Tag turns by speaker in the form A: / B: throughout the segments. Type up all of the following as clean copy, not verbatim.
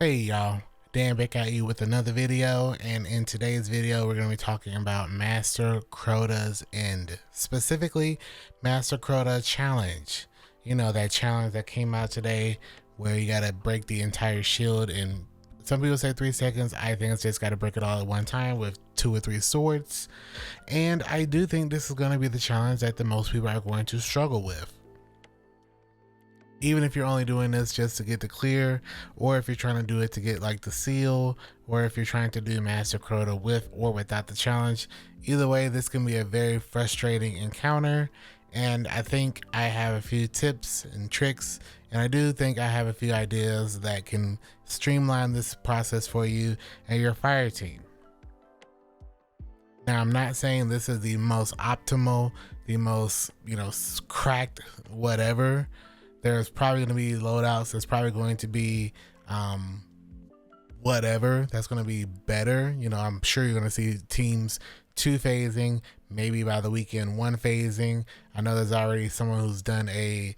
A: Hey y'all, Dan back at you with another video, and in today's video we're going to be talking about Master Crota's End, specifically Master Crota Challenge. You know, that challenge that came out today where you got to break the entire shield in, some people say 3 seconds. I think it's just got to break it all at one time with 2 or 3 swords, and I do think this is going to be the challenge that the most people are going to struggle with. Even if you're only doing this just to get the clear, or if you're trying to do it to get like the seal, or if you're trying to do Master Crota with or without the challenge, either way, this can be a very frustrating encounter. And I think I have a few tips and tricks, and I do think I have a few ideas that can streamline this process for you and your fire team. Now, I'm not saying this is the most optimal, the most, cracked whatever. There's probably going to be loadouts. There's probably going to be whatever that's going to be better. I'm sure you're going to see teams 2 phasing, maybe by the weekend 1 phasing. I know there's already someone who's done a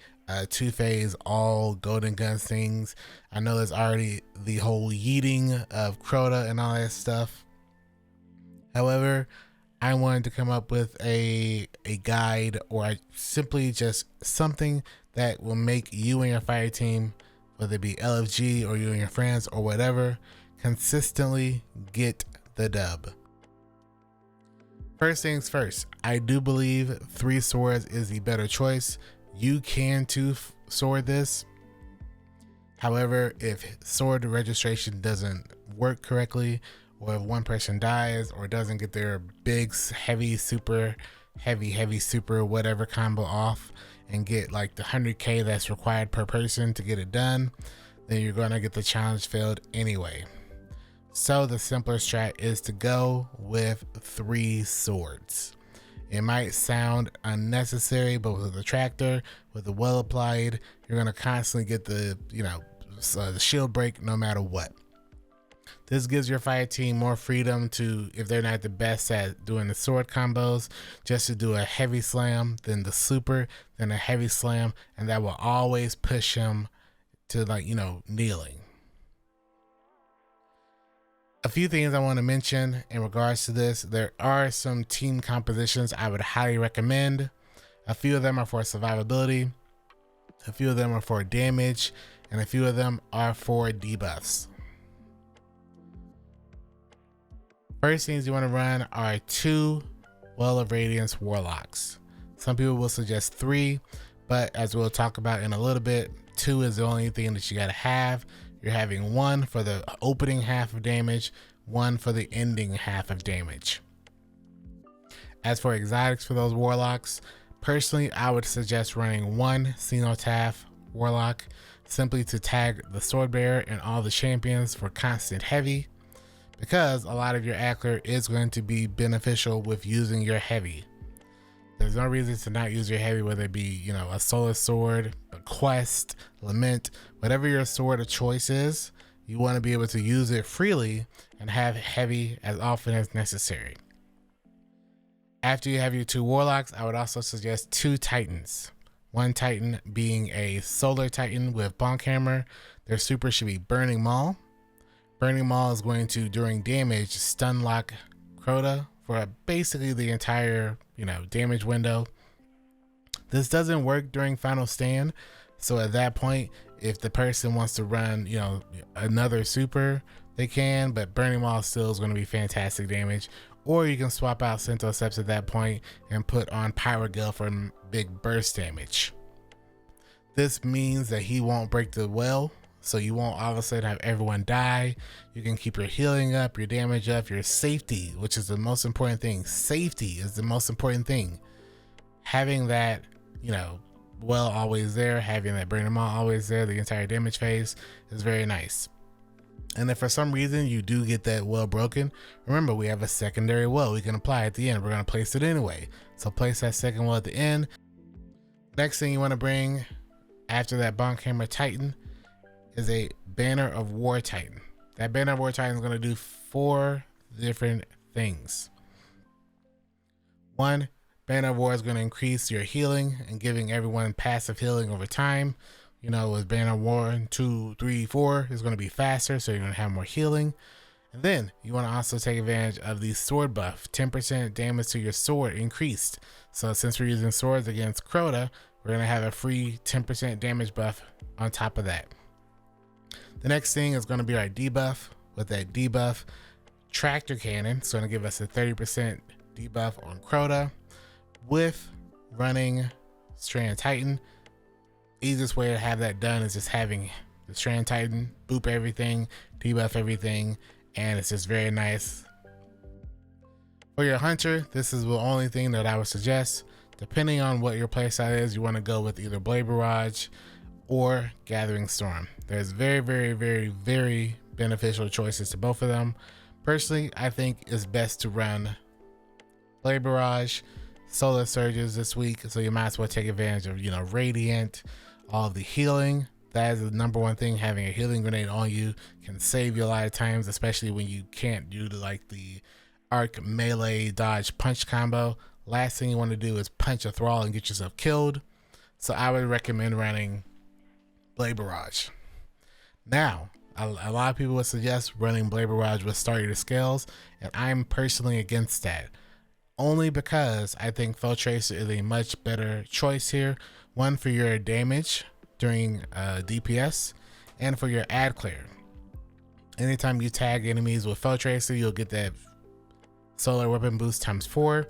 A: 2 phase all golden guns things. I know there's already the whole yeeting of Crota and all that stuff. However, I wanted to come up with a guide, or simply just something that will make you and your fire team, whether it be LFG or you and your friends or whatever, consistently get the dub. First things first, I do believe 3 swords is the better choice. You can 2 sword this. However, if sword registration doesn't work correctly, or if one person dies or doesn't get their big heavy super whatever combo off and get like the 100k that's required per person to get it done, then you're gonna get the challenge failed anyway. So the simpler strat is to go with 3 swords. It might sound unnecessary, but with the tractor, with the well applied, you're gonna constantly get the the shield break no matter what. This gives your fire team more freedom to, if they're not the best at doing the sword combos, just to do a heavy slam, then the super, then a heavy slam, and that will always push him to kneeling. A few things I want to mention in regards to this. There are some team compositions I would highly recommend. A few of them are for survivability, a few of them are for damage, and a few of them are for debuffs. First things you want to run are 2 Well of Radiance Warlocks. Some people will suggest 3, but as we'll talk about in a little bit, 2 is the only thing that you got to have. You're having 1 for the opening half of damage, 1 for the ending half of damage. As for exotics for those Warlocks, personally, I would suggest running 1 Cenotaph Warlock, simply to tag the Swordbearer and all the champions for constant heavy, because a lot of your Ackler is going to be beneficial with using your heavy. There's no reason to not use your heavy, whether it be, a solar sword, a quest, lament, whatever your sword of choice is, you want to be able to use it freely and have heavy as often as necessary. After you have your 2 warlocks, I would also suggest 2 titans. 1 titan being a solar titan with bonk hammer. Their super should be Burning Maul. Burning Maul is going to, during damage, stun lock Crota for basically the entire, damage window. This doesn't work during Final Stand, so at that point, if the person wants to run, another super, they can, but Burning Maul still is going to be fantastic damage. Or you can swap out Centoseps at that point and put on Pyro Gale for big burst damage. This means that he won't break the well, so you won't all of a sudden have everyone die. You can keep your healing up, your damage up, your safety, which is the most important thing. Safety is the most important thing. Having that, well always there, having that Burning Maul always there, the entire damage phase is very nice. And if for some reason you do get that well broken, remember we have a secondary well we can apply at the end. We're going to place it anyway. So place that second well at the end. Next thing you want to bring after that bonk hammer titan is a Banner of War Titan. That Banner of War Titan is going to do 4 different things. 1, Banner of War is going to increase your healing and giving everyone passive healing over time. You know, with banner 1, 2, 3, 4, it's going to be faster, so you're going to have more healing. And then you want to also take advantage of the sword buff. 10% damage to your sword increased. So since we're using swords against Crota, we're going to have a free 10% damage buff on top of that. The next thing is going to be our debuff. With that debuff, tractor cannon. It's going to give us a 30% debuff on Crota. With running Strand Titan, easiest way to have that done is just having the Strand Titan boop everything, debuff everything, and it's just very nice. For your hunter, this is the only thing that I would suggest. Depending on what your playstyle is, you want to go with either Blade Barrage or Gathering Storm. There's very, very, very, very beneficial choices to both of them. Personally, I think it's best to run Blade Barrage, Solar Surges this week, so you might as well take advantage of, you know, Radiant, all of the healing. That is the number one thing. Having a healing grenade on you can save you a lot of times, especially when you can't do like the arc melee dodge punch combo. Last thing you want to do is punch a thrall and get yourself killed. So I would recommend running Blade Barrage. Now, a lot of people would suggest running Blade Barrage with starter scales, and I'm personally against that. Only because I think Foe Tracer is a much better choice here. One, for your damage during DPS, and for your ad clear. Anytime you tag enemies with Foe Tracer, you'll get that solar weapon boost times 4,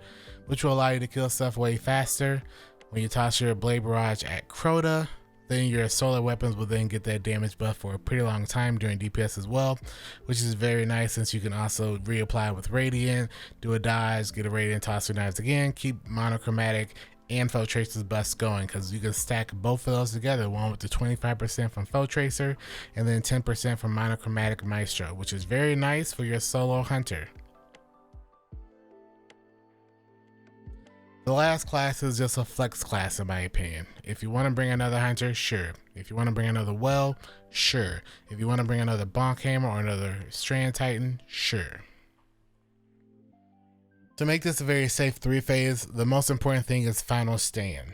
A: which will allow you to kill stuff way faster. When you toss your Blade Barrage at Crota, then your solar weapons will then get that damage buff for a pretty long time during DPS as well, which is very nice since you can also reapply with Radiant, do a dodge, get a Radiant, toss your knives again, keep monochromatic and Foe Tracer's buffs going, because you can stack both of those together, one with the 25% from Foe Tracer and then 10% from monochromatic Maestro, which is very nice for your solo hunter. The last class is just a flex class in my opinion. If you want to bring another hunter, sure. If you want to bring another well, sure. If you want to bring another Bonk Hammer or another Strand Titan, sure. To make this a very safe 3-phase, the most important thing is Final Stand.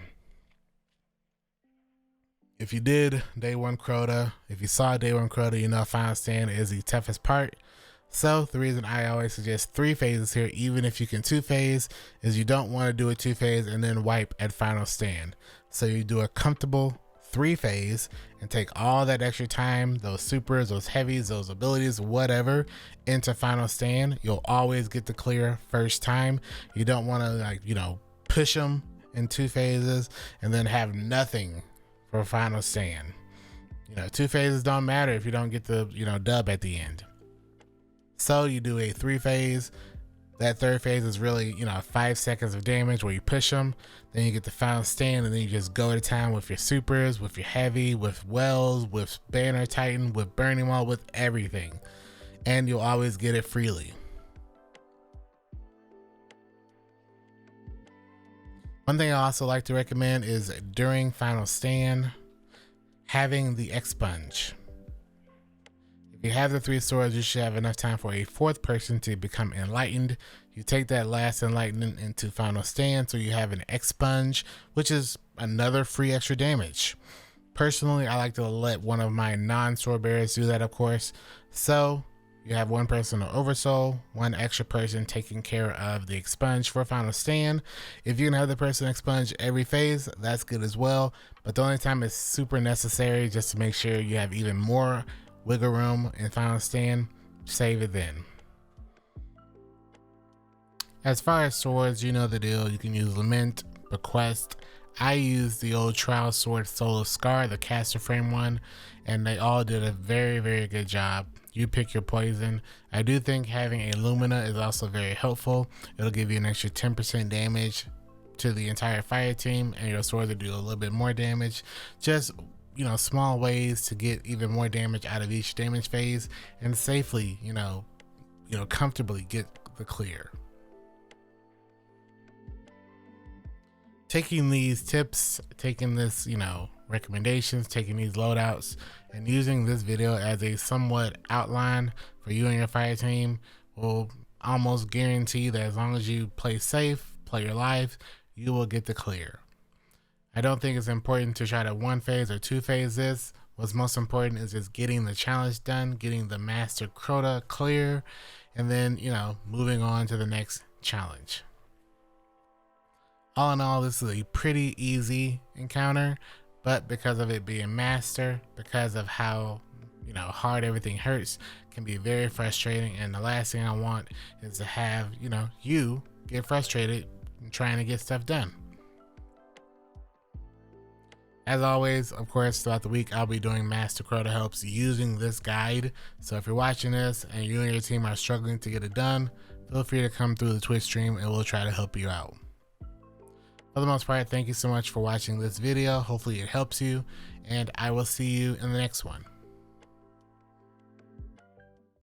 A: If you did Day 1 Crota, if you saw Day 1 Crota, you know Final Stand is the toughest part. So the reason I always suggest 3 phases here, even if you can 2-phase, is you don't want to do a 2-phase and then wipe at Final Stand. So you do a comfortable 3-phase and take all that extra time, those supers, those heavies, those abilities, whatever, into Final Stand. You'll always get the clear first time. You don't want to, like, you know, push them in 2 phases and then have nothing for Final Stand. You know, 2 phases don't matter if you don't get the, you know, dub at the end. So you do a 3-phase. That 3rd phase is really, you know, 5 seconds of damage where you push them. Then you get the Final Stand, and then you just go to town with your supers, with your heavy, with wells, with Banner Titan, with Burning Wall, with everything. And you'll always get it freely. One thing I also like to recommend is during Final Stand, having the Expunge. If you have the 3 swords, you should have enough time for a 4th person to become enlightened. You take that last enlightenment into Final Stand, so you have an Expunge, which is another free extra damage. Personally, I like to let one of my non-sword bearers do that, of course. So you have 1 person on Oversoul, 1 extra person taking care of the Expunge for Final Stand. If you can have the person expunge every phase, that's good as well. But the only time it's super necessary, just to make sure you have even more wiggle room in Final Stand, save it then. As far as swords, you know the deal. You can use Lament, Bequest. I used the old Trial Sword Soul of Scar, the caster frame one, and they all did a very, very good job. You pick your poison. I do think having a Lumina is also very helpful. It'll give you an extra 10% damage to the entire fire team, and your swords will do a little bit more damage. Just, you know, small ways to get even more damage out of each damage phase and safely, you know, comfortably get the clear. Taking these tips, taking this, you know, recommendations, taking these loadouts, and using this video as a somewhat outline for you and your fire team will almost guarantee that as long as you play safe, play your life, you will get the clear. I don't think it's important to try to one phase or two phase this. What's most important is just getting the challenge done, getting the master Crota clear, and then, moving on to the next challenge. All in all, this is a pretty easy encounter, but because of it being master, because of how hard everything hurts, can be very frustrating. And the last thing I want is to have you get frustrated trying to get stuff done. As always, of course, throughout the week, I'll be doing Master Crota helps using this guide. So if you're watching this and you and your team are struggling to get it done, feel free to come through the Twitch stream and we'll try to help you out. For the most part, thank you so much for watching this video. Hopefully it helps you, and I will see you in the next one.